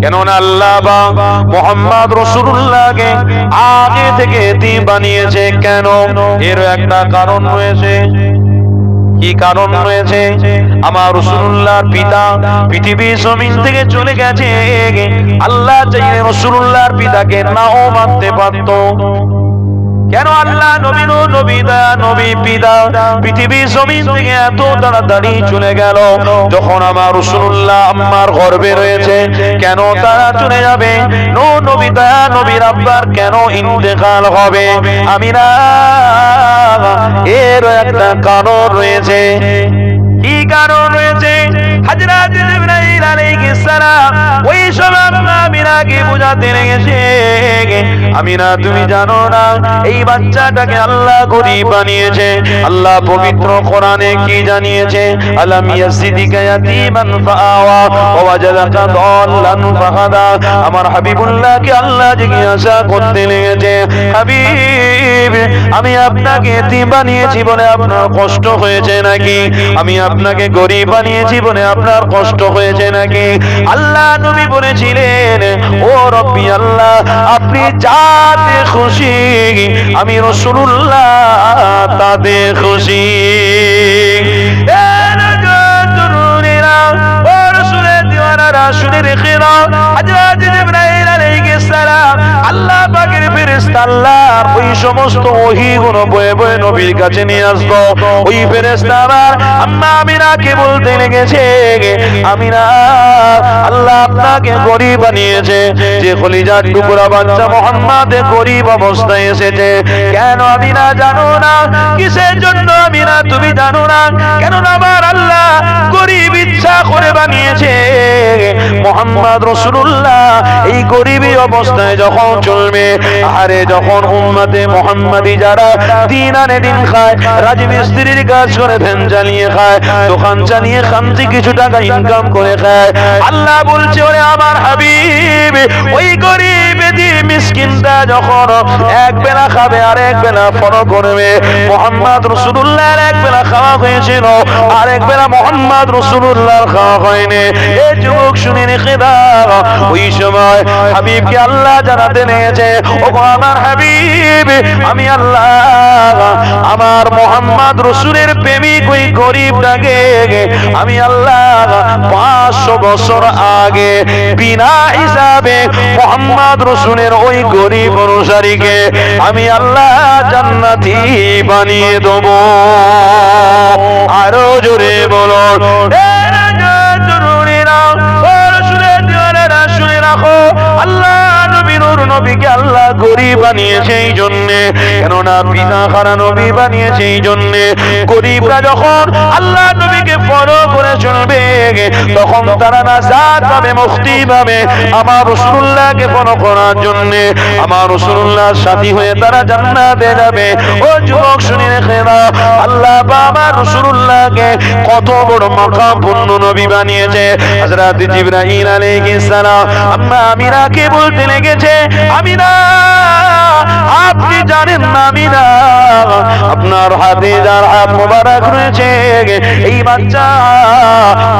কেননা আল্লাহ বা মুহাম্মদ রাসূলুল্লাহকে আগে থেকে এতিম বানিয়েছে। কেন? এর একটা কারণ রয়েছে। কি কারণ রয়েছে? আমার রাসূলুল্লাহর পিতা পৃথিবীর জমিন থেকে চলে গেছে। আল্লাহ চাইলে রাসূলুল্লাহর পিতাকে নাও মানতে পারত। কেন আল্লাহ নবী পিতা পৃথিবীর জমিন থেকে এত তাড়াতাড়ি চলে গেল? যখন আমার রাসূলুল্লাহ আম্মার গর্ভে রয়েছে, কেন তারা চলে যাবে? নবীর আব্বার কেন ইন্তেকাল হবে? আমিনা, এর একটা কারণ রয়েছে। কি কারণ রয়েছে? হযরত জিবরাইল আলাইহিস সালাম ওই সময় আমিনাকে বুঝাতে লেগেছে, আমিনা তুমি জানো না এই বাচ্চাটাকে আল্লাহ গরীব বানিয়েছে। আল্লাহ পবিত্র কোরআনে কি জানিয়েছে? আলাম ইয়াসিদিকা ইয়াতীমান ফাআওয়া ওয়া ওয়াজাদাকা দাল্লান ফাহাদা। আমার হাবিবুল্লাহকে আল্লাহ জিজ্ঞাসা করতে লেগেছে, হাবিব আমি আপনাকে এতিম বানিয়েছি বলে আপনার কষ্ট হয়েছে নাকি? আমি আপনাকে গরীব বানিয়েছি বলে আপনার কষ্ট হয়েছে নাকি? আল্লাহ নবী বলেছিলেন, ও রব্বি আল্লাহ, আপনি যাতে খুশি আমি রাসূলুল্লাহ তাতে খুশি। শুনে রেখে নাও, হযরত জিবরাইল আলাইহিস সালাম আল্লাহ পাকের ফেরেশতা আল্লাহর ওই সমস্ত ওহীগুলো বয়ে বয়ে নবীর কাছে নিয়ে আসতো। ওই ফেরেশতা আমার আম্মা আমিনাকে বলতে লেগেছে, আমিনা আল্লাহ আপনাকে গরীব বানিয়েছে। যে কলিজার টুকরা বাচ্চা মুহাম্মদ গরীব অবস্থায় এসেছে। কেন আমিনা জানো না? কিসের জন্য আমিনা তুমি জানো না? কেন আমার আল্লাহ গরীব ইচ্ছা করে বানিয়েছে। মুহাম্মদ রাসূলুল্লাহ এই গরীবী অবস্থায় যখন চলবে, আরে যখন উম্মতে মুহাম্মাদি যারা দিন আনে দিন খায়, রাজমিস্ত্রির কাজ করে, ভ্যান চালিয়ে খায়, দোকান চালিয়ে খামতি কিছু টাকা ইনকাম করে খায়, আল্লাহ বলছে ওরে আমার হাবিব ওই গরীব মিসকিনটা যখন এক বেলা খাবে আর এক বেলা ফলো করবে। মুহাম্মদ রাসূলুল্লাহর এক বেলা খাওয়া হয়েছিল, আর এক বেলা মুহাম্মদ রাসূলুল্লাহর খাওয়া হয়নি। এই যুবক শুনে রেখে দাও, ওই সময় হাবিবকে আল্লাহ জানাতে নিয়েছে, ও আমার হাবিব আমি আল্লাহ আমার মুহাম্মদ রাসূলের প্রেমিক ওই গরীবটাকে আমি আল্লাহ 500 বছর আগে বিনা হিসাবে মুহাম্মদ রাসূলের ওই গরীব অনুসারীকে আমি আল্লাহ জান্নাতি বানিয়ে দেব। আরো জোরে বলো, আল্লাহ নবীকে আল্লাহ গরীব বানিয়েছে এই জন্যে, কেননা পিতা খারা নবী বানিয়েছে এই জন্যে। গরীবরা যখন আল্লাহ নবীকে ফলো করে চলবে তখন তারা নাজাত পাবে, মুক্তি পাবে। আমার রাসূলুল্লাহকে ফলো করার জন্যে, আমার রাসূলুল্লাহর সাথী হয়ে তারা জান্নাতে যাবে। ও যুবক শুনে রেখে নাও, আল্লাহ আমার রাসূলুল্লাহকে কত বড় মাকামপূর্ণ নবী বানিয়েছে। হযরত জিবরাইল আলাইহিস সালাম আম্মা আমিনাকে বলতে লেগেছে, আমিনা আপনি জানেন না আমিনা আপনার হাতে যার হাত মোবারক রয়েছে এই বাচ্চা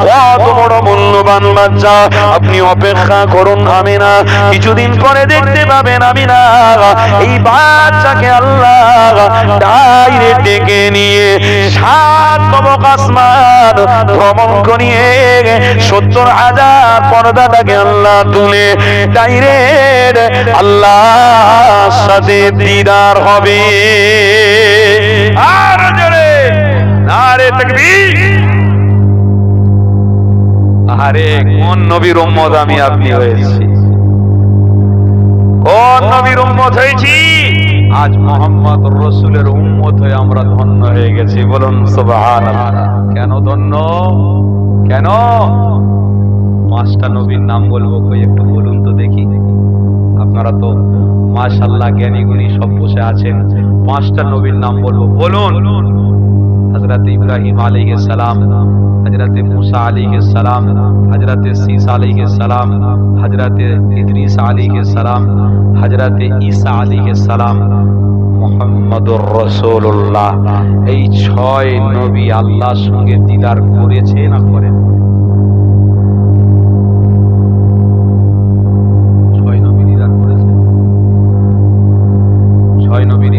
কত বড় মূল্যবান বাচ্চা। আপনি অপেক্ষা করুন আমিনা, কিছুদিন পরে দেখতে পাবেন আমিনা এই বাচ্চাকে আল্লাহ ডাইরেক্ট ডেকে নিয়ে 7 তবক আসমান ভ্রমণ করিয়ে 70,000 পর্দাটাকে আল্লাহ তুলে ডাইরেক্ট আল্লাহর সাথে দিদার হবে। আর জোরে নারে তাকবীর। আরে কোন নবীর উম্মত আমি আপনি হয়েছি? কোন নবীর উম্মত হয়েছি? আজ মুহাম্মদ রাসূলের উম্মত হয়ে আমরা ধন্য হয়ে গেছি। বলুন সুবহানাল্লাহ। কেন ধন্য? কেন? 5টা নবীর নাম বলবো, কই একটু বলুন তো দেখি। আপনারা তো মাশাআল্লাহ জ্ঞানী গুণী সব বসে আছেন, 5টা নবীর নাম বলবো, বলুন। হযরত ইব্রাহিম আলাইহিস সালাম, হযরত মুসা আলাইহিস সালাম, হযরত ঈসা আলাইহিস সালাম, হযরত ইদ্রিস আলাইহিস সালাম, হযরত ঈসা আলাইহিস সালাম, মুহাম্মদুর রাসূলুল্লাহ। এই 6 নবী আল্লাহর সঙ্গে দিদার করেছে না করেন?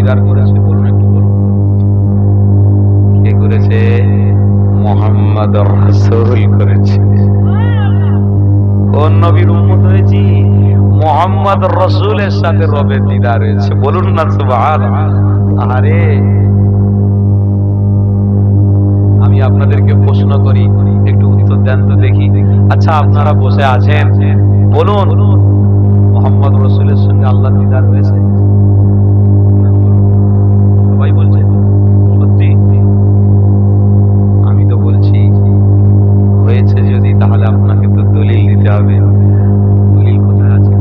দিদার করেছে? বলুন, একটু বলুন। কে করেছে? মুহাম্মদ রাসূল করেছে। কোন নবীর উম্মত হয়েছি? মুহাম্মদ রাসূলের সাথে রবের দিদার হয়েছে। বলুন না সুবহানাল্লাহ। আরে আমি আপনাদেরকে প্রশ্ন করি, একটু উত্তর দেন তো দেখি। আচ্ছা, আপনারা বসে আছেন, বলুন মুহাম্মদ রাসূলের সঙ্গে আল্লাহর দিদার হয়েছে? সবাই বলছে সত্যি। আমি তো বলছি হয়েছে যদি, তাহলে আপনাকে তো দলিল দিতে হবে। দলিল কোথায় আছে?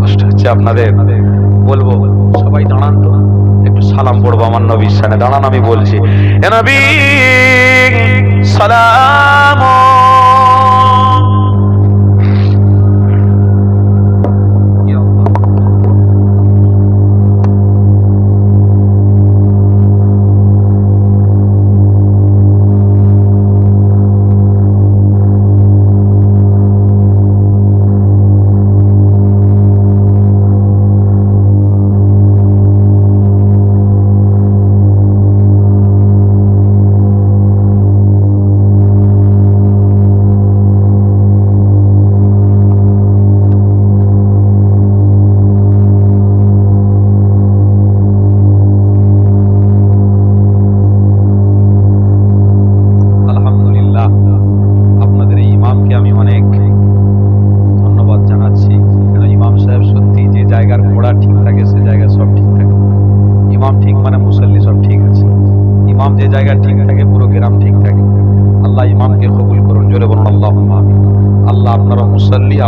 কষ্ট হচ্ছে আপনাদের? বলবো, সবাই দাঁড়ান তো, একটু সালাম পড়বো আমার নবীর সামনে। দাঁড়ান, আমি বলছি। এ নবী সালাম।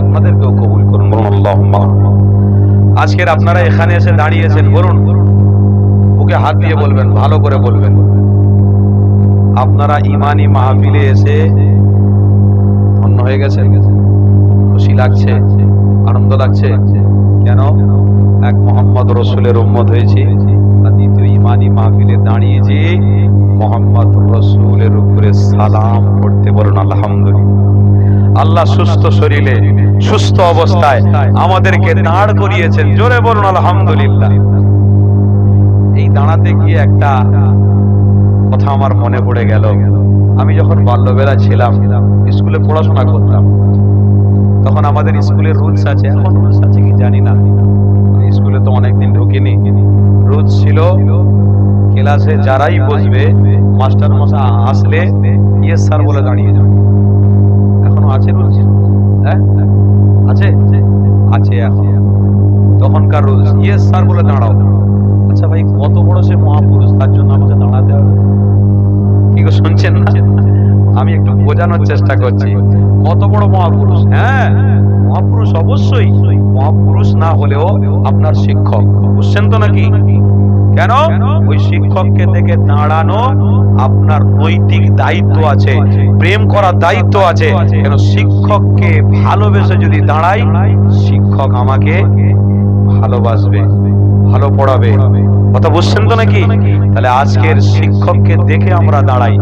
আপনাদেরকেও কবুল করুন, বলুন আল্লাহুম্মা। আজকের আপনারা এখানে এসে দাঁড়িয়েছেন, বলুন, বুকে হাত দিয়ে বলবেন, ভালো করে বলবেন, আপনারা ইমানি মাহফিলে এসে ধন্য হয়ে গেছেন। খুশি লাগছে, আনন্দ লাগছে। কেন? এক মুহাম্মদ রাসূলের উম্মত হয়েছি, আর দ্বিতীয় ইমানি মাহফিলে দাঁড়িয়ে যে মুহাম্মদ রাসূলের উপরে সালাম পড়তে, বলুন আলহামদুলিল্লাহ। আল্লাহ সুস্থ শরীরে সুস্থ অবস্থায় আমাদেরকে দাঁড় করিয়েছেন, জোরে বলুন আলহামদুলিল্লাহ। এই দাঁড়াতে গিয়ে একটা কথা আমার মনে পড়ে গেল। আমি যখন বাল্যবেলা ছিলাম, স্কুলে পড়াশোনা করতাম, তখন আমাদের স্কুলের রুলস আছে, এখন রুলস আছে কি জানি না, স্কুলে তো অনেকদিন ঢুকিনি। রুলস ছিল ক্লাসে যারাই বসবে, মাস্টার মশাই আসলে ইয়েস স্যার বলে দাঁড়িয়ে যাবে। এখনো আছে রুলস? হ্যাঁ আছে, আছে এখন। তখনকার রুলস ইয়েস স্যার বলে দাঁড়াও। আচ্ছা ভাই, কত বড় সে মহাপুরুষ, তার জন্য আমাকে দাঁড়াতে হবে? কি গো, শুনছেন না? আমি একটু বোঝানোর চেষ্টা করছি, কত বড় মহাপুরুষ। হ্যাঁ, মহাপুরুষ অবশ্যই, মহাপুরুষ না হলেও আপনার শিক্ষক, বুঝছেন তো নাকি? কেন? ওই শিক্ষককে দেখে দাঁড়ানো আপনার নৈতিক দায়িত্ব আছে, প্রেম করার দায়িত্ব আছে। কেন? শিক্ষককে ভালোবেসে যদি দাঁড়াই, শিক্ষক আমাকে ভালোবাসবে, ভালো পড়াবে। কথা বুঝছেন তো নাকি? তাহলে আজকের শিক্ষককে দেখে আমরা দাঁড়াই।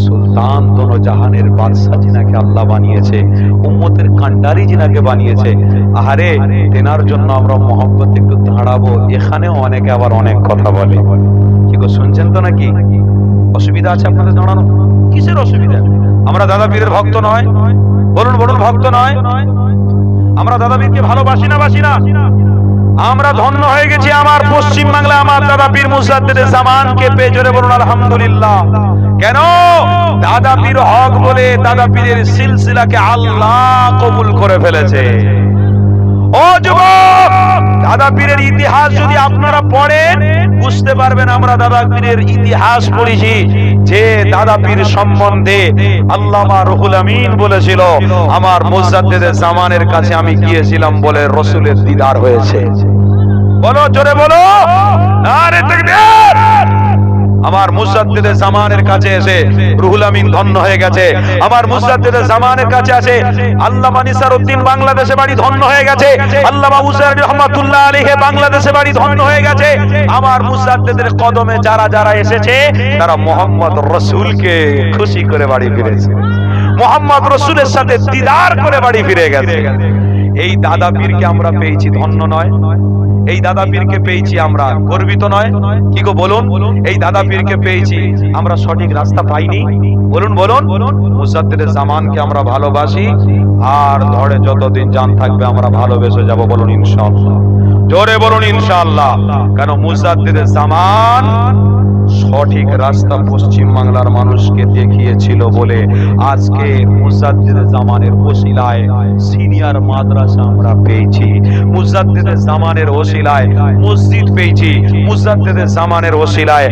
সুলতান দোনো জাহানের বাদশা যিনাকে আল্লাহ বানিয়েছে, উম্মতের কান্ডারি যিনাকে বানিয়েছে, আহারে তেনার জন্য আমরা মহব্বত একটু দাঁড়াবো। এখানেও অনেকে আবার অনেক কথা বলে। কি গো, শুনছেন তো নাকি? অসুবিধা আছে আপনাদের দাঁড়ানো? কিসের অসুবিধা? আমরা দাদা পীরের ভক্ত নয়? বলুন বলুন, ভক্ত নয়? আমরা দাদা পীরকে ভালোবাসি না, বাসি না? আমরা ধন্য হয়ে গেছি আমার পশ্চিম বাংলা আমার দাদা পীর মুজাদ্দিদে জামানকে পেয়ে, জোরে বলুন আলহামদুলিল্লাহ। কেন? দাদা পীর হক বলে দাদা পীরের সিলসিলাকে আল্লাহ কবুল করে ফেলেছে। ও যুবক, দাদা পীরের ইতিহাস যদি আপনারা পড়েন, বুঝতে পারবেন আমরা দাদা পীরের ইতিহাস পড়েছি। যে দাদা পীর সম্বন্ধে আল্লামা রুহুল আমিন বলেছিল, আমার মুজাদ্দিদে জামানের কাছে আমি গিয়েছিলাম বলে রাসূলের দিদার হয়েছে। বলো, জোরে বলো, নারে তাকবীর। আমার মুজাদ্দিদে জামানের কাছে এসে রুহুল আমিন ধন্য হয়ে গেছে। আমার মুজাদ্দিদে জামানের কাছে আছে আল্লামা নিসারউদ্দিন, বাংলাদেশে বাড়ি, ধন্য হয়ে গেছে। আল্লামা উজাইর রাহমাতুল্লাহ আলাইহি, বাংলাদেশে বাড়ি, ধন্য হয়ে গেছে। আমার মুজাদ্দিদের কদমে যারা যারা এসেছে, তারা মুহাম্মদ রাসূলকে খুশি করে বাড়ি ফিরেছে, মুহাম্মদ রাসূলের সাথে দিদার করে বাড়ি ফিরে গেছে। এই দাদা পীরকে আমরা পেয়েছি, ধন্য নয়? এই দাদা পীরকে পেয়েছি আমরা গর্বিত নয়? কি গো বলুন, এই দাদা পীরকে পেয়েছি, আমরা সঠিক রাস্তা পাইনি? বলুন বলুন। মুজাদ্দিদে জামানকে আমরা ভালোবাসি, আর ধরে যতদিন জান থাকবে আমরা ভালোবেসে যাব। বলুন ইনশাআল্লাহ, জোরে বলুন ইনশাআল্লাহ। কেন মুজাদ্দিদে জামান সঠিক রাস্তা পশ্চিম বাংলার মানুষকে দেখিয়েছিল বলে আজকে মুজাদ্দিদে জামানের ওসিলায় সিনিয়র মাদ্রাসা আমরা পেয়েছি, মুজাদ্দিদে জামানের ওসিলায় মসজিদ পেয়েছি, মুজাদ্দিদে জামানের ওসিলায়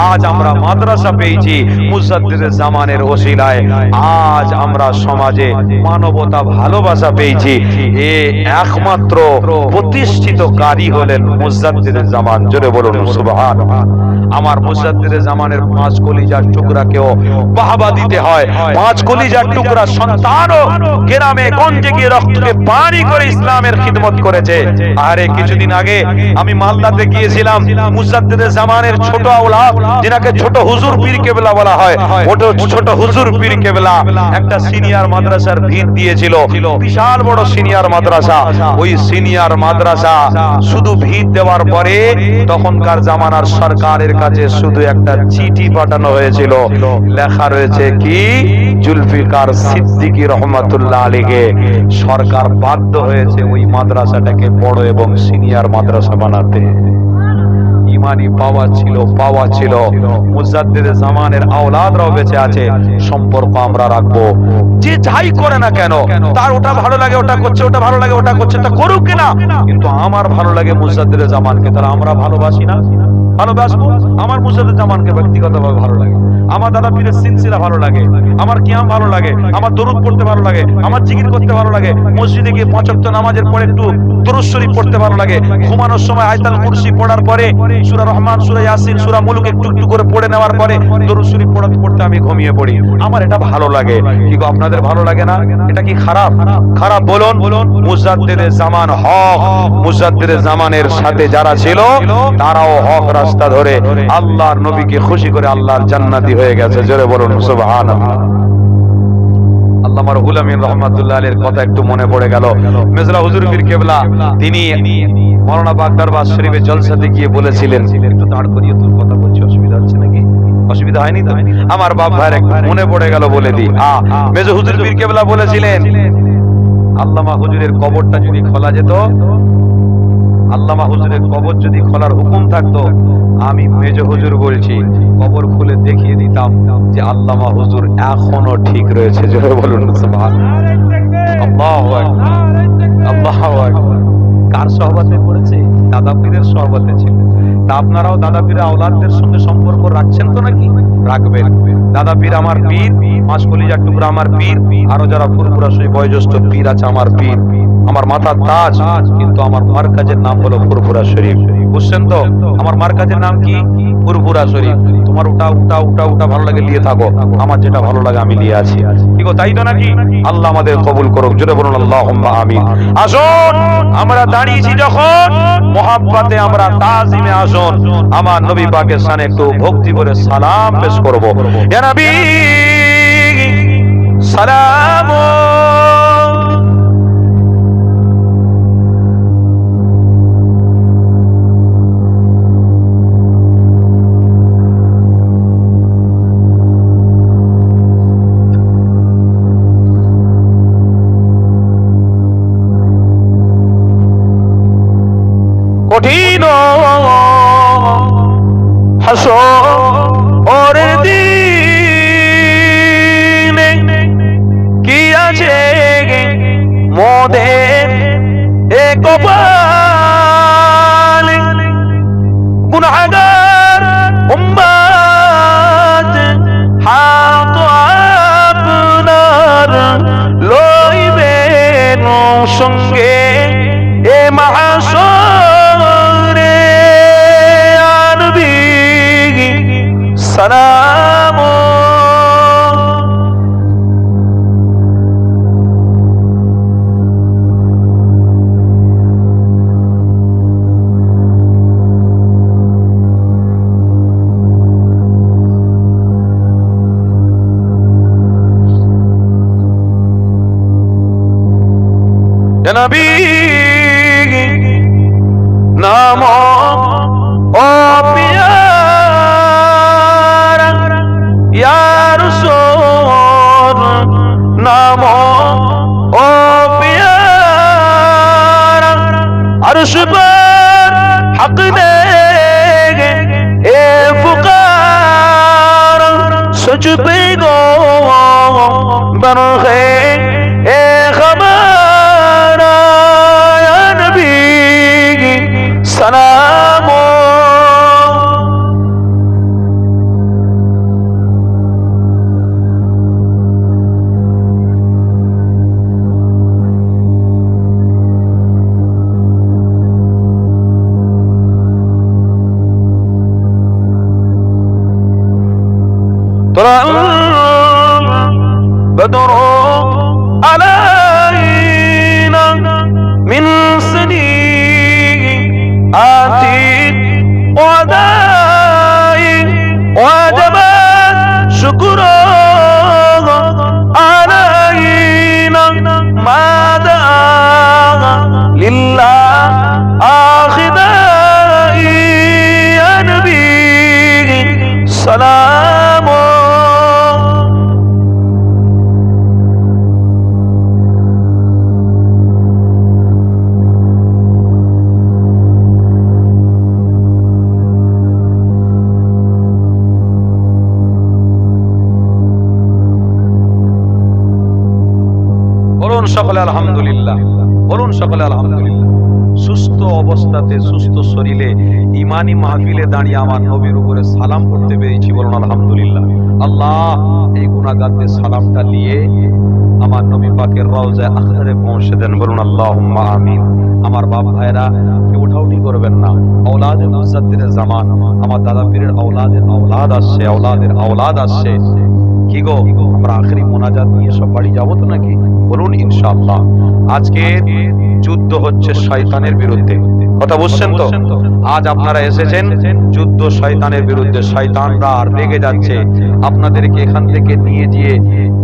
আজ আমরা মাদ্রাসা পেয়েছি, মুজাদ্দিদে জামানের ওসিলায় আজ আমরা সমাজে মানবতা ভালোবাসা পেয়েছি। এ একমাত্র প্রতিষ্ঠিত কারি হলেন মুজাদ্দিদে জামান। জোরে বলুন সুবহানাল্লাহ। আমার মুজাদ্দিদে জামানের 5 কলিজার টুকরাকেও বাহবা দিতে হয়। 5 কলিজার টুকরা সন্তানও গ্রামে গঞ্জে গিয়ে রক্তকে পানি করে ইসলামের খিদমত করেছে। আরে কিছুদিন আগে আমি মালদাতে গিয়েছিলাম, মুজাদ্দিদে জামানের ছোট আওলাদ, যিনাকে ছোট হুজুর পীর কেবলা বলা হয়, ওটা ছোট হুজুর পীর কেবলা একটা সিনিয়র মাদ্রাসার ভিত দিয়েছিল, বিশাল বড় সিনিয়র মাদ্রাসা। ওই সিনিয়র মাদ্রাসা শুধু ভিত দেওয়ার পরে তখনকার জামানার সরকারের কাছে শুধু একটা চিঠি পাঠানো হয়েছিল, লেখা রয়েছে কি, জুলফিকার সিদ্দিকী রহমাতুল্লাহ আলাইহি সরকার বাধ্য হয়েছে ওই মাদ্রাসাটাকে বড় এবং সিনিয়র মাদ্রাসা বানাতে। ইমানি পাওয়া ছিল। মুজাদ্দিদে জামানের আওলাদরাও বেঁচে আছে, সম্পর্ক আমরা রাখবো। যে যাই করে না কেন, তার ওটা ভালো লাগে ওটা করছে, ওটা ভালো লাগে ওটা করছে, তা করুক কিনা, কিন্তু আমার ভালো লাগে মুজাদ্দিদে জামানকে, তাহলে আমরা ভালোবাসি না? ভালোবাসবো। আমার মুজাদ্দিদে জামানকে ব্যক্তিগতভাবে ভালো লাগে, আমার দাদা পীরের সিলসিলা ভালো লাগে, আমার কিয়াম ভালো লাগে, আমার দরুদ পড়তে ভালো লাগে, আমার জিকির করতে ভালো লাগে, মসজিদে গিয়ে 5 ওয়াক্ত নামাজের পরে একটু দরুদ শরীফ পড়তে ভালো লাগে, ঘুমানোর সময় আয়াতুল কুরসি পড়ার পরে সূরা রহমান, সূরা ইয়াসিন, সূরা মুলুক একটু একটু করে পড়ে নেওয়ার পরে দরুদ শরীফ পড়তে আমি ঘুমিয়ে পড়ি। আমার এটা ভালো লাগে। কি গো আপনাদের ভালো লাগে না? এটা কি খারাপ? খারাপ বলুন? মুজাদ্দিদে জামান হক, মুজাদ্দিদে জামানের সাথে যারা ছিল তারাও হক রাস্তা ধরে আল্লাহর নবীকে খুশি করে আল্লাহর জান্নাতি হয়ে গেছে। জোরে বলুন সুবহানাল্লাহ। আল্লামা রুহুল আমিন রাহমাতুল্লাহ আলাইহির কথা একটু মনে পড়ে গেল। মেজরা হুজুর পীর কেবলা তিনি মাওলানা পাক দরবার শরীফে জলসাতে গিয়ে বলেছিলেন, একটু দাঁড় করিয়ে তোর কথা বলছি, অসুবিধা হচ্ছে নাকি? অসুবিধা হয়নি তো? আমার বাপ ভাইয়ের একটু মনে পড়ে গেল বলে দি। মেজর হুজুর পীর কেবলা বলেছিলেন, আল্লামা হুজুরের কবরটা যদি খোলা যেত, আল্লামা হুজুরের কবর যদি খোলার হুকুম থাকতো, আমি মেজর হুজুর বলছি কবর খুলে দেখিয়ে দিতাম যে আল্লামা হুজুর এখনো ঠিক রয়েছে। জোরে বলুন সুবহানাল্লাহ। আল্লাহু আকবার, আল্লাহু আকবার। কার সহবতে পড়েছে? দাদা পীরের সহবতে ছিল। তা আপনারাও দাদা পীরের আওলাদদের সঙ্গে সম্পর্ক রাখছেন তো নাকি? রাখবেন। দাদা পীর আমার পীর, 5 কলিজার টুকরা আমার পীর, আরো যারা ফুরফুরা সেই বয়োজ্যেষ্ঠ পীর আছে আমার পীর, আমার মাথার তাজ। কিন্তু আমার মার্কাজের নাম হলো ফুরফুরা শরীফ। বুঝছেন তো? আমার মার্কাজের নাম কি? ফুরফুরা শরীফ। তোমার ওটা ভালো লাগে নিয়ে থাকো, আমার যেটা ভালো লাগে আমি নিয়ে আছি। ঠিক তাই তো নাকি? আল্লাহ আমাদের কবুল করুক। জোরে বলুন আল্লাহুম্মা আমিন। আসুন আমরা দাঁড়িয়েছি যখন, মুহাব্বতে আমরা তাজিমে আসুন আমার নবী পাকের শানে একটু ভক্তি করে সালাম পেশ করব। ইয়া নবী সালাম। কঠিন হাসরের দিনে কি আছে মোদের এ কপালে, গুনাহগার উম্মত হাত আপনার লইবেন সঙ্গে এ মাহশরে। আনবী সালাম। নবী নাম ও পিয়ারা ইয়া রাসূল নাম ও পিয়ারা अर्श पर हक दे ए पुकार सच पे गो बरखे ए खबर या नबी सलाम بدر علينا من سنين آتي وداي وجب شكر علينا ما دعا لله آخذي يا نبي سلام সকলে আলহামদুলিল্লাহ বলুন সকলে আলহামদুলিল্লাহ সুস্থ অবস্থাতে সুস্থ শরীরে ঈমানি মাহফিলে দাঁড়িয়ে আমার নবীর উপরে সালাম করতে পেরেছি বলুন আলহামদুলিল্লাহ আল্লাহ এই গুনাহগারদের সালামটা নিয়ে আমার নবী পাকের রওজায়ে আখরে পৌঁছে দেন বলুন আল্লাহুম্মা আমিন আমার বাপ ভাইরা কেউ উঠাউঠি করবেন না আওলাদে মুজাদ্দিদের জামান আমার দাদা পীরের আওলাদের আওলাদ আসছে আওলাদের আওলাদ আসছে কি গো আমরা আখেরি মোনাজাত নিয়ে সব বাড়ি যাবো তো নাকি বলুন ইনশাআল্লাহ আজকে যুদ্ধ হচ্ছে শয়তানের বিরুদ্ধে কথা বুঝছেন তো আজ আপনারা এসেছেন যুদ্ধ শয়তানের বিরুদ্ধে শয়তানরা আর রেগে যাচ্ছে আপনাদেরকে এখান থেকে নিয়ে গিয়ে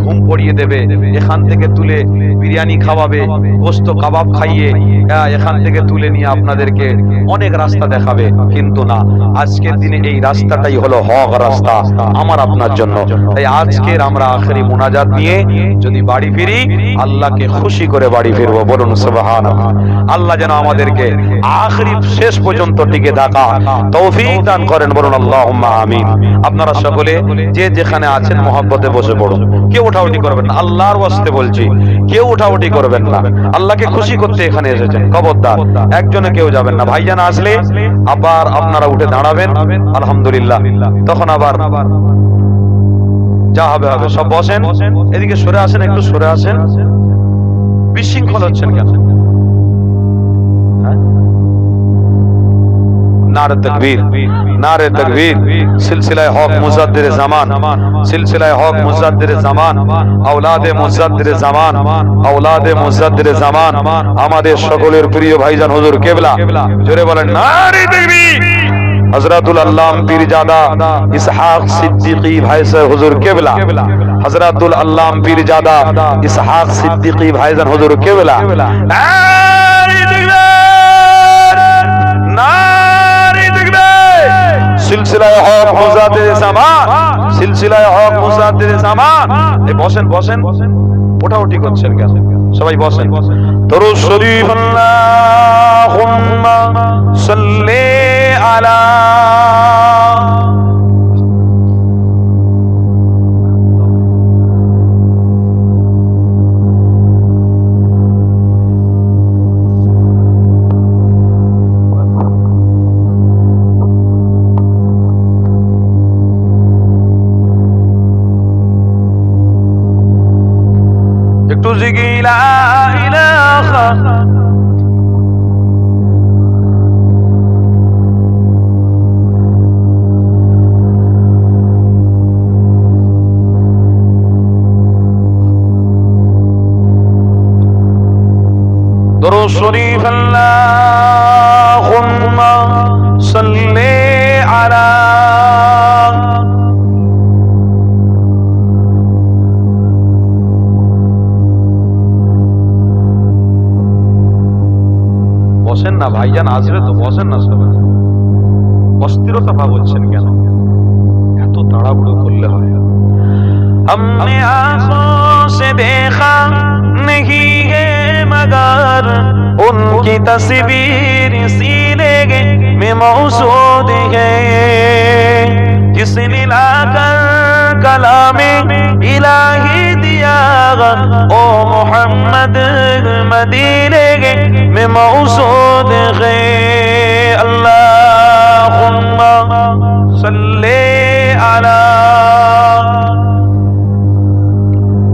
ঘুম পড়িয়ে দেবে এখান থেকে তুলে বিরিয়ানি খাওয়াবে গোশত কাবাব খাইয়ে এখান থেকে তুলে নিয়ে আপনাদেরকে অনেক রাস্তা দেখাবে কিন্তু না আজকের দিনে এই রাস্তাটাই হলো হক রাস্তা আমার আপনার জন্য তাই আজকের আমরা আখেরি মুনাজাত নিয়ে যদি বাড়ি ফিরি আল্লাহকে খুশি করে বাড়ি ফিরবো বলুন সুবহানাল্লাহ আল্লাহ যেন আমাদেরকে আখেরি শেষ পর্যন্ত টিকে থাকা তৌফিক দান করেন বলুন আল্লাহুম্মা আমিন আপনারা সকলে যে যেখানে আছেন মহব্বতে বসে পড়ুন কেউ উঠাউঠি করবেন না আল্লাহর ওয়াস্তে বলছি কেউ উঠাউঠি করবেন না আল্লাহকে খুশি করতে এখানে এসেছেন খবরদার একজনে কেউ যাবেন না ভাইজান আসলে আবার আপনারা উঠে দাঁড়াবেন আলহামদুলিল্লাহ তখন আবার যা হবে হবে সব বসেন এদিকে সরে আসেন একটু সরে আসেন বিশৃঙ্খল হচ্ছেন কেন नारे तकबीर सिलसिला हक मुजद्दिर ज़मान सिलसिला हक मुजद्दिर ज़मान औलादे मुजद्दिर ज़मान औलादे मुजद्दिर ज़मान আমাদের সকলের প্রিয় ভাইজান হুজুর কিবলা জোরে বলেন নারে তাকবীর হযরতুল আল্লাম পীরজাদা ইসহাক সিদ্দিকী ভাইজান হুজুর কিবলা হযরতুল আল্লাম পীরজাদা ইসহাক সিদ্দিকী ভাইজান হুজুর কিবলা নারে তাকবীর সিলসিলা হক মুজাদ্দিদ জামান সিলসিলা হক মুজাদ্দিদ জামান এই বসেন বসেন ওঠাউঠি করছেন কেন সবাই বসেন দরুদ শরীফ আল্লাহুম্মা সাল্লি আলা تزكي لا إله درود شريف اللهم صل على বসেন না, ভাইজান আসবে তো, বসেন না সবাই। অস্থিরতা ভাব হচ্ছেন কেন? এত তাড়াহুড়ো করলে হয়? हमने आंखों से देखा नहीं है मगर उनकी तस्वीर सीने में मौजूद है, जिसने लाकर कलामे इलाही दिया ओ मोहम्मद मदीने में मौजूद है। अल्लाहुम्मा सल्ले अला।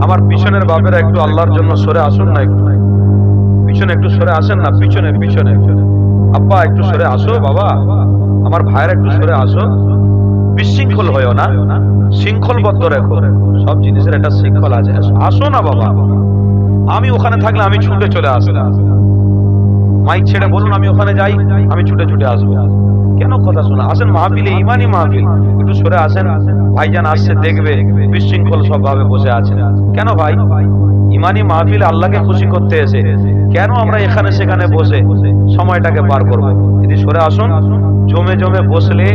আমার পিছনের বাপেরা একটু আল্লাহর জন্য সরে আসুন না, একটু পিছনে একটু সরে আসেন না, পিছনে পিছনে। আব্বা একটু সরে আসো, বাবা আমার ভাইয়ের একটু সরে আসো। বিশৃঙ্খল হয়েও না, শৃঙ্খলবদ্ধ রেখো। সব জিনিসের একটা শৃঙ্খল আছে। আসো না বাবা, আমি ওখানে থাকলে আমি ছুটে চলে আসলাম। মাইক ছেড়ে বলুন আমি ওখানে যাই, আমি ছুটে ছুটে আসবো। কেন কথা শোনা? আসেন মাহফিলে, ইমানি মাহফিল, একটু সরে আসেন। ভাইজান আসছে দেখবে বিশৃঙ্খল সব ভাবে বসে আছেন কেন ভাই? ইমানি মাহফিলে আল্লাহকে খুশি করতে এসে কেন আমরা এখানে সেখানে বসে সময়টাকে পার করবো? যদি সরে আসুন, জমে জমে বসলে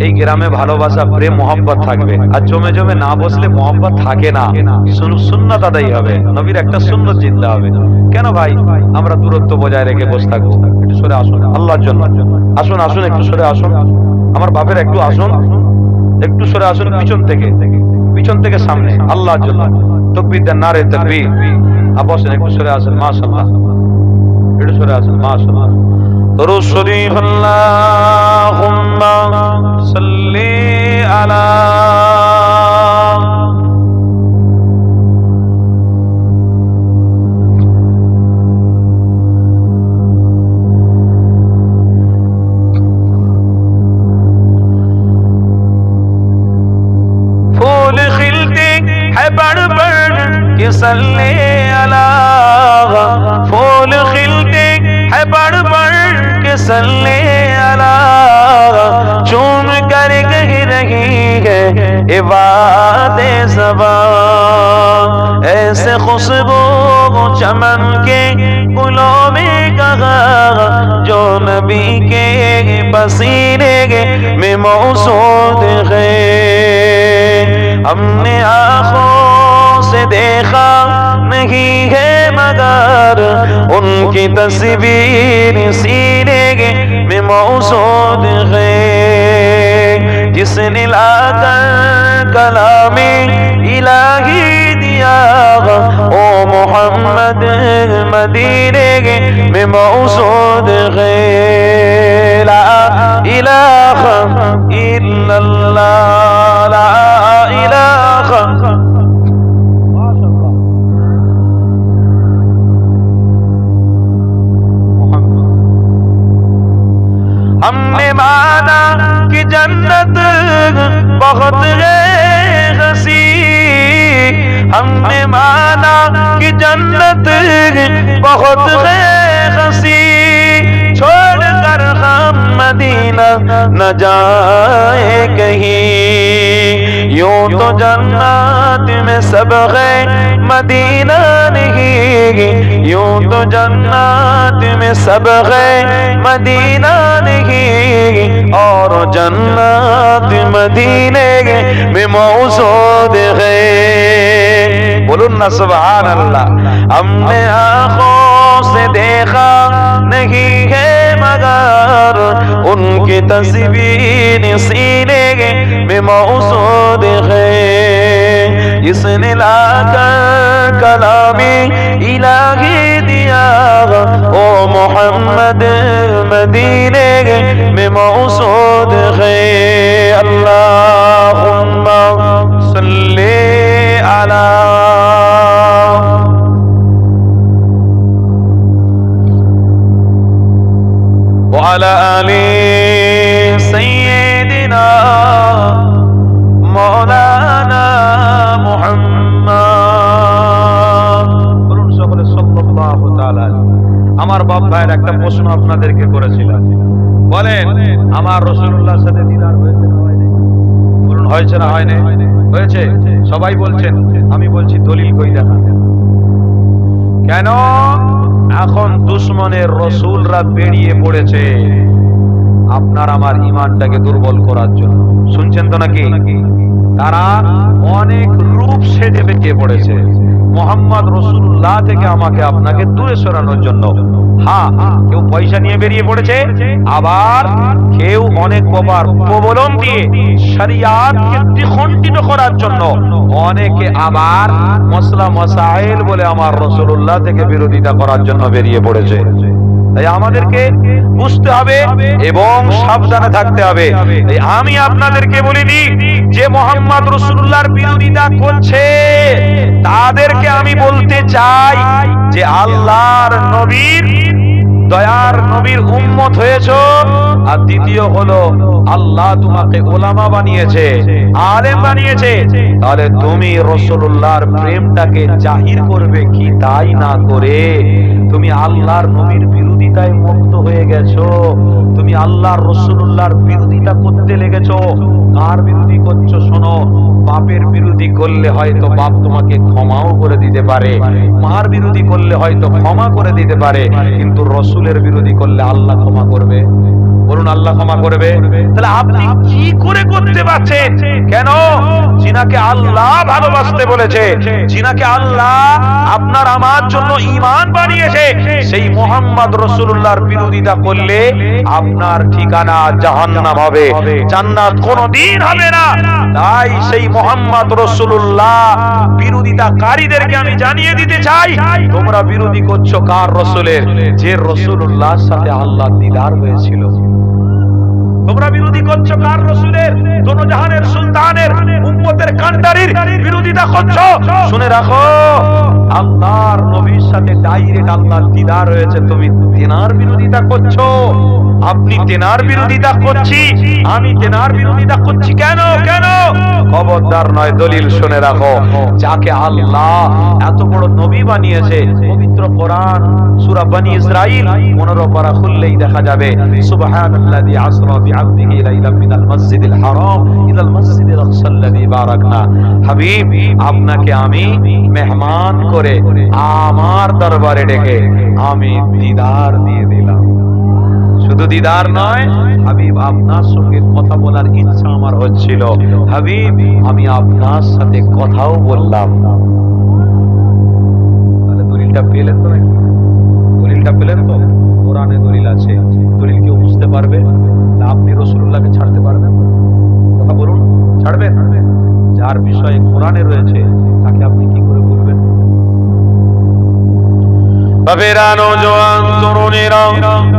এই গ্রামে ভালোবাসা প্রেম মোহাম্মত থাকবে, আর জমে জমে না বসলে মোহাম্মত থাকে না। সুন্নাত আদায় হবে, নবীর একটা সুন্নত জিন্দা হবে। কেন ভাই আমরা দূরত্ব বজায় রেখে বসে থাকবো? একটু সরে আসুন আল্লাহর জন্য। আসুন আসুন, একটু সরে আসুন। আমার বাপের একটু আসুন, একটু সরে আসুন। পিছন থেকে, পিছন থেকে সামনে, আল্লাহর জন্য তাকবীর দেন, নারে তাকবীর। বসেন, একটু সরে আসেন। মাশাআল্লাহ, একটু সরে আসেন। মাশাআল্লাহ। দরুদ শরীফ। আল্লাহুম্মা সাল্লি আলা। फूल खिलते हैं बढ़ बढ़ के सल्ले अला। फूल खिलते हैं बढ़ बढ़ के सल्ले अला। चूम कर कह रही है इबादे ज़बान, ऐसे खुशबू चमन के गुलों में कहा जो नबी के पसीने में मौजूद है। हमने आँखों से देखा नहीं है मगर उनकी तस्वीर सीने में मौजूद है, जिसने लाकर कलामे इलाही दिया ओ मोहम्मद मदीने में मौजूद है। ला इलाहा इल्लल्लाह, ला इलाहा। हमने माना कि जन्नत बहुत है हसी, हमने माना कि जन्नत बहुत है हसी, छोड़कर हम मदीना न जाए कहीं। यूं तो जन्नत में सब है मदीना नहीं, यूं तो जन्नत में सब है मदीना नहीं, और जन्नत मदीने में मौजूद है। बोलूं ना सुभान अल्लाह। हमने आँखों से देखा नहीं है मगर उनकी तस्वीर सीने में मौजूद है, जिसने लाकर कलामे इलाही दिया ओ मोहम्मद मदीने में मौजूद है। अल्लाहुम्मा सल्ली अला। وعلى آل سيدنا مولانا মুহাম্মদ সাল্লাল্লাহু তাআলা। আমার বাপ ভাইয়ের একটা প্রশ্ন আপনাদেরকে করেছিলাম, বলেন আমার রাসূলুল্লাহর সাথে দিদার হয়েছে না হয়নি? বলুন হয়েছে না হয়নি? হয়েছে। সবাই বলছেন, আমি বলছি দলিল কই দেখান। কেন? এখন দুশমনের রাসূলরা বেরিয়ে পড়েছে আপনার আমার ঈমানটাকে দুর্বল করার জন্য। শুনছেন তো নাকি? তারা অনেক রূপ সেজে বেরিয়ে পড়েছে মুহাম্মদ রাসূলুল্লাহ থেকে আমাকে আপনাকে দূরে সরানোর জন্য। হ্যাঁ, কেউ পয়সা নিয়ে বেরিয়ে পড়েছে, আবার কেউ অনেক প্রবলন দিয়ে শরিয়াতকে দ্বিখণ্ডিত করার জন্য, অনেকে আবার মসলা মাসাইল বলে আমার রাসূলুল্লাহ থেকে বিরোধিতা করার জন্য বেরিয়ে পড়েছে। তাই আমাদেরকে বুঝতে হবে এবং সাবধানে থাকতে হবে। আমি আপনাদেরকে বলিনি যে মুহাম্মদ রাসূলুল্লাহর বিরোধিতা করছে তাদেরকে আমি বলতে চাই যে আল্লাহর নবীর দয়ার নবীর উম্মত হয়েছো। আর দ্বিতীয় হলো আল্লাহ তোমাকে ওলামা বানিয়েছে, আলেম বানিয়েছে, তাহলে তুমি রাসূলুল্লাহর প্রেমটাকে জাহির করবে কি তাই না করে তুমি আল্লাহর নবীর বিরোধিতায় মুক্ত হয়ে গেছো। তুমি আল্লাহর রাসূলুল্লাহর বিরোধিতা করতে লেগেছো। কার বিরোধী করছো? শোনো, বাপের বিরোধী করলে হয়তো বাপ তোমাকে ক্ষমাও করে দিতে পারে, মার বিরোধী করলে হয়তো ক্ষমা করে দিতে পারে, কিন্তু রাসূলের বিরোধী করলে আল্লাহ ক্ষমা করবে? বলুন, আল্লাহ ক্ষমা করবে? তাহলে আপনি কি করে করতে পারছেন? কেন? যিনাকে আল্লাহ ভালোবাসতে বলেছে, যিনাকে আল্লাহ আপনার আমার জন্য ঈমান বানিয়েছে, সেই মুহাম্মদ রাসূলুল্লাহর বিরোধিতা করলে আপনার ঠিকানা জাহান্নাম হবে, জান্নাত কোনোদিন হবে না। তাই সেই মুহাম্মদ রাসূলুল্লাহ বিরোধিতাকারীদেরকে আমি জানিয়ে দিতে চাই, তোমরা বিরোধী করছো কার? রাসূলের, যে রাসূলুল্লাহর সাথে আল্লাহর দিদার হয়েছিল। তোমরা বিরোধী করছো কার? রাসূলের, দোনো জাহানের সুলতানের উম্মতের কান্ডারির বিরোধিতা করছো। শুনে রাখো, আল্লাহর নবীর সাথে ডাইরেক্ট আল্লাহর দিদার হয়েছে, তুমি তেনার বিরোধিতা করছো। আপনি তেনার বিরোধিতা করছি, আমি তেনার বিরোধিতা করছি কেন? কেন? খবরদার নয়, দলিল শুনে রাখো। যাকে আল্লাহ এত বড় নবী বানিয়েছে, পবিত্র কোরআন সূরা বনী ইসরাইল 15 পারা খুললেই দেখা যাবে, সুবহানাল্লাযী আসরা বিআবদিহি লাইলাম মিনাল মাসজিদিল হারাম ইলাল মাসজিদিল আকসাল্লাযী বারাকনা। হাবিব, আপনাকে আমি মেহমান করে আমার দরবারে ডেকে আমি দিদার দিয়ে দিলাম। শুধু দিদার নয়, হাবিব আপনার সঙ্গে কথা বলার ইচ্ছা আমার হচ্ছিল। হাবিব, আমি আপনার সাথে কথাও বললাম। তাহলে দলিলটা পেলেন তো নাকি? দলিলটা পেলেন তো? কোরআনে দলিল আছে, দলিল কেউ বুঝতে পারবে? আপনি রাসূলুল্লাহকে ছাড়তে পারবেন? কথা বলুন, ছাড়বেন? যার বিষয়ে কোরআনে রয়েছে তাকে আপনি কি করে বলবেন? বাবেরা, নওজোয়ান, তরুণেরা,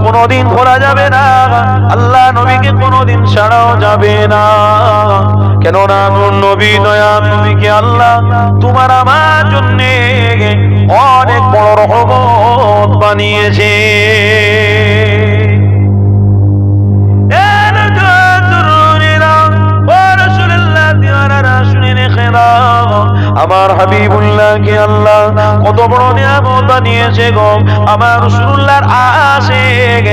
কোনদিন ভোলা যাবে না আল্লাহ নবীকে, কোনদিন ছাড়াও যাবে না। কেননা নবী, দয়ার নবীকে আল্লাহ তোমার আমার জন্য অনেক বড় রহমত বানিয়েছে। আমার হাবিবুল্লাহকে আল্লাহ কত বড় নিয়ামত বানিয়েছে গো। আমার রাসূলুল্লাহর আশিক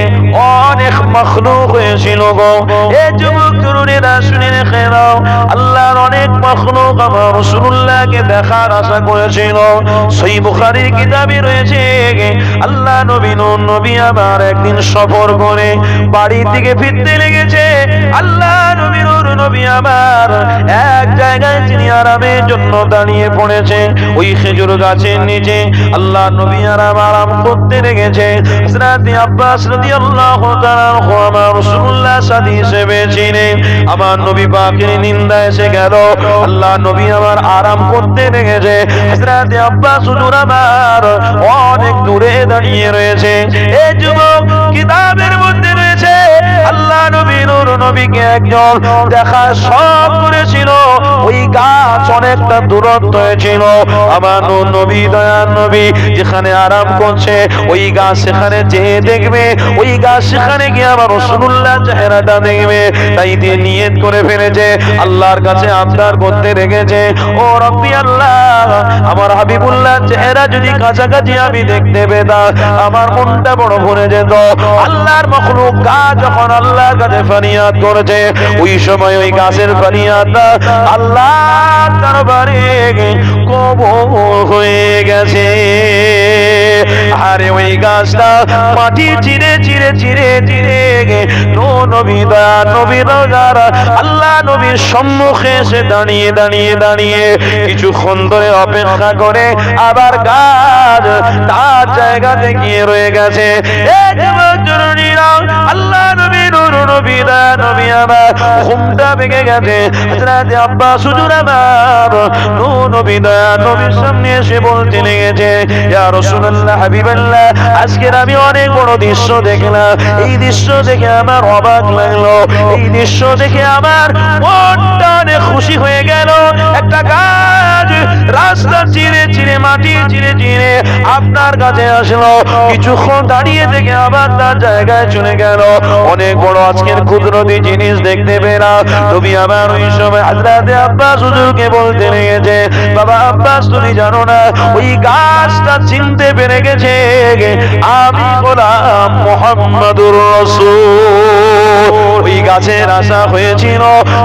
অনেক মাখলুক হয়েছিল গো। এই যুবক তরুণেরা শুনে রেখে নাও, আল্লাহর অনেক মাখলুক আমার রাসূলুল্লাহকে দেখার আশা করেছিল। সহিহ বুখারীর কিতাবে রয়েছে, আল্লাহ নবী আবার একদিন সফর করে বাড়ির দিকে ফিরতে লেগেছে। আল্লাহ নবী আবার এক জায়গায় তিনি আরামের জন্য দাঁড়িয়ে পড়েছে। ওই খেজুর গাছের নিচে আল্লাহ নবী আরাম করতে লেগেছে। হযরত আব্বাস রাদিয়াল্লাহু তাআলা আমার রাসূলুল্লাহ সাথী হিসেবে ছিলেন। আমার নবী পাকের নিন্দা এসে গেল। আল্লাহ নবী আমার আরাম করতে লেগেছে। হযরত আব্বাস হুজুর আমার অনেক দূরে দাঁড়িয়ে রয়েছে। এই যুবক কিতাবের মধ্যে রয়েছে, আল্লাহ নবীকে একজন দেখা সব করেছিল। ওই গাছ অনেকটা দূরত্ব ছিল। আমার নবী, দয়ার নবী যেখানে আরাম করছে, ওই গাছ সেখানে যেয়ে দেখবে, ওই গাছ সেখানে গিয়ে আমার রাসূলুল্লাহ চেহারাটা দেখবে। তাই দিয়ে নিয়ত করে ফেলেছে, আল্লাহর কাছে আবদার করতে রেখেছে, ও রব্বি আল্লাহ, আমার হাবিবুল্লাহ চেহারা যদি কাছাকাছি আমি দেখতে পেতাম, আমার মনটা বড় ভরে যেত। আল্লাহর মাখলুক গাছ যখন আল্লাহর কাছে ফরিয়াদ করেছে, ওই সময় ওই গাছের ফরিয়াদটা আল্লাহর দরবারে কবুল হয়ে গেছে। আরে ওই গাছটা মাটি চিরে চিরে চিরে চিরে নবী দয়া নবী রোজার আল্লাহ নবীর সম্মুখে এসে দাঁড়িয়ে দাঁড়িয়ে দাঁড়িয়ে কিছুক্ষণ ধরে অপেক্ষা করে আবার গাছ তার জায়গাতে গিয়ে রয়ে গেছে। আল্লাহ নবী নূর নবী দয়া নবী আমার ঘুমটা ভেঙে গেছে। হযরত আব্বাস হুজুর আমার নূর নবী দয়া নবীর সামনে এসে বলতে লেগেছে, ইয়া রাসূলুল্লাহ হাবিবাল্লাহ, আজকের আমি অনেক বড় দৃশ্য দেখলাম। এই দৃশ্য দেখে আমার অবাক লাগলো, এই দৃশ্য দেখে আমার মনটা অনেক খুশি হয়ে গেল। একটা গাছ রাস্তা চিরে চিরে মাটি চিরে চিরে আপনার কাছে আসলো, কিছুক্ষণ দাঁড়িয়ে থেকে আবার তার জায়গায় চলে গেল। অনেক বড় আজকের কুদরতি জিনিস দেখতে পেলাম। নবী আমার ওই সময় হযরত আব্বাস হুজুরকে বলতে লেগেছে, বাবা আব্বাস, তুমি জানো না ওই গাছটা চিনতে পেরে গেছে আমি গোলাম মুহাম্মাদুর রাসূল। ওই গাছের আশা হয়েছিল,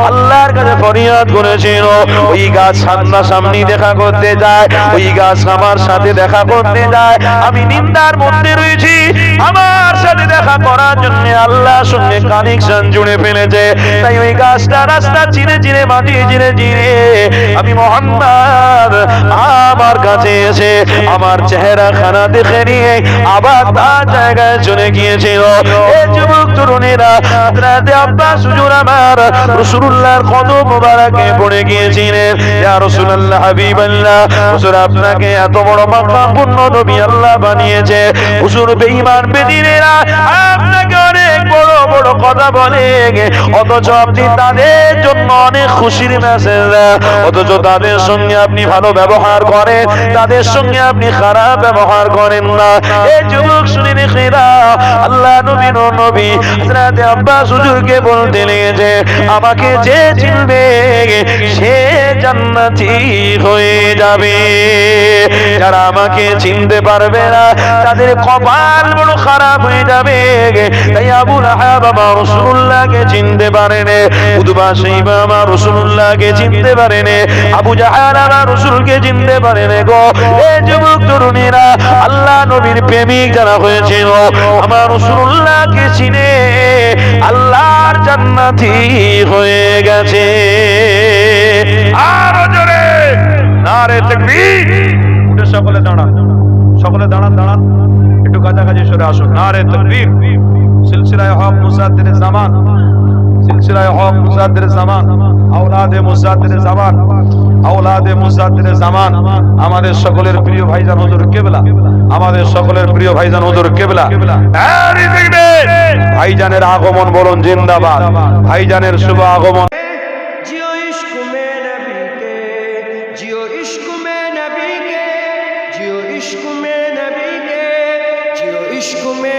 আল্লাহর কাছে ফরিয়াদ করেছিল, ওই গাছ সামনাসামনি দেখা করতে যায়, ওই গাছ আমার সাথে দেখা করতে যায়। আমি নিন্দার মধ্যে রয়েছি, আমার সাথে দেখা করার জন্য আল্লাহর সঙ্গে কানেকশন জুড়ে ফেলেছে। তাই ওই গাছটা রাস্তা চিরে চিরে মাটি চিরে চিরে আমি মুহাম্মদ আমার কাছে এসে আমার চেহারা খানা দেখে নিয়ে আবার তার জায়গায় চলে গিয়েছিল। এই যুবক তরুণীরা হযরত আব্বাস হুজুর আমার রাসূলুল্লাহর কদম মোবারকে পড়ে গিয়েছিলেন, ইয়া রাসূলুল্লাহ হাবিবাল্লাহ, হুজুর আপনাকে এত বড় মাকামপূর্ণ নবী আল্লাহ বানিয়েছে, হুজুর বেঈমান বেদিনেরা আপনাকে অনেক বড় বড় কথা বলে, অথচ আপনি তাদের জন্য অনেক খুশির মেসেজ দেন, অথচ তাদের সঙ্গে আপনি ভালো ব্যবহার করেন, তাদের সঙ্গে আপনি খারাপ ব্যবহার করেন না। এই যুবক শুনে রেখেরা আল্লাহ নবী নবী হযরত আব্বাস হুজুরকে বলতে লেগেছে, আমাকে যে চিনবে সে জান্নাতি হয়ে যাবে, যারা আমাকে চিনতে পারবে না তাদের কপাল বড় খারাপ হয়ে যাবে। তাই আবু লাহাব আমার রাসূলুল্লাহকে চিনতে পারেনি, উতবা শাইবা আমার রাসূলুল্লাহকে চিনতে পারেনি, আবু জাহাল আমার রাসূলকে চিনতে পারেনি গো। এই যুবক তরুণীরা আল্লাহ নবীর প্রেমিক যারা হয়েছিল আমার রাসূলুল্লাহকে চিনে আল্লাহর জান্নাতি হয়ে গেছে। আর জোরে নারে তাকবীর, উঠে সকলে দাঁড়ান, সকলে দাঁড়ান দাঁড়ান, একটু কাছাকাছি সরে আসুন। নারে তাকবীর। সিলসিলায়ে হক মুসাদ্দির জামান, সিলসিলায়ে হক মুসাদ্দির জামান, আওলাদে মুসাদ্দির জামান, আওলাদে মুসাদ্দির জামান, আমাদের সকলের প্রিয় ভাইজান হুজুর কিবলা, আমাদের সকলের প্রিয় ভাইজান হুজুর কিবলা। নারে তাকবীর। ভাইজানের আগমন বলুন জিন্দাবাদ, ভাইজানের শুভ আগমন। जियो इश्क में नबी के, जियो इश्क में नबी के, जियो इश्क में नबी के, जियो इश्क में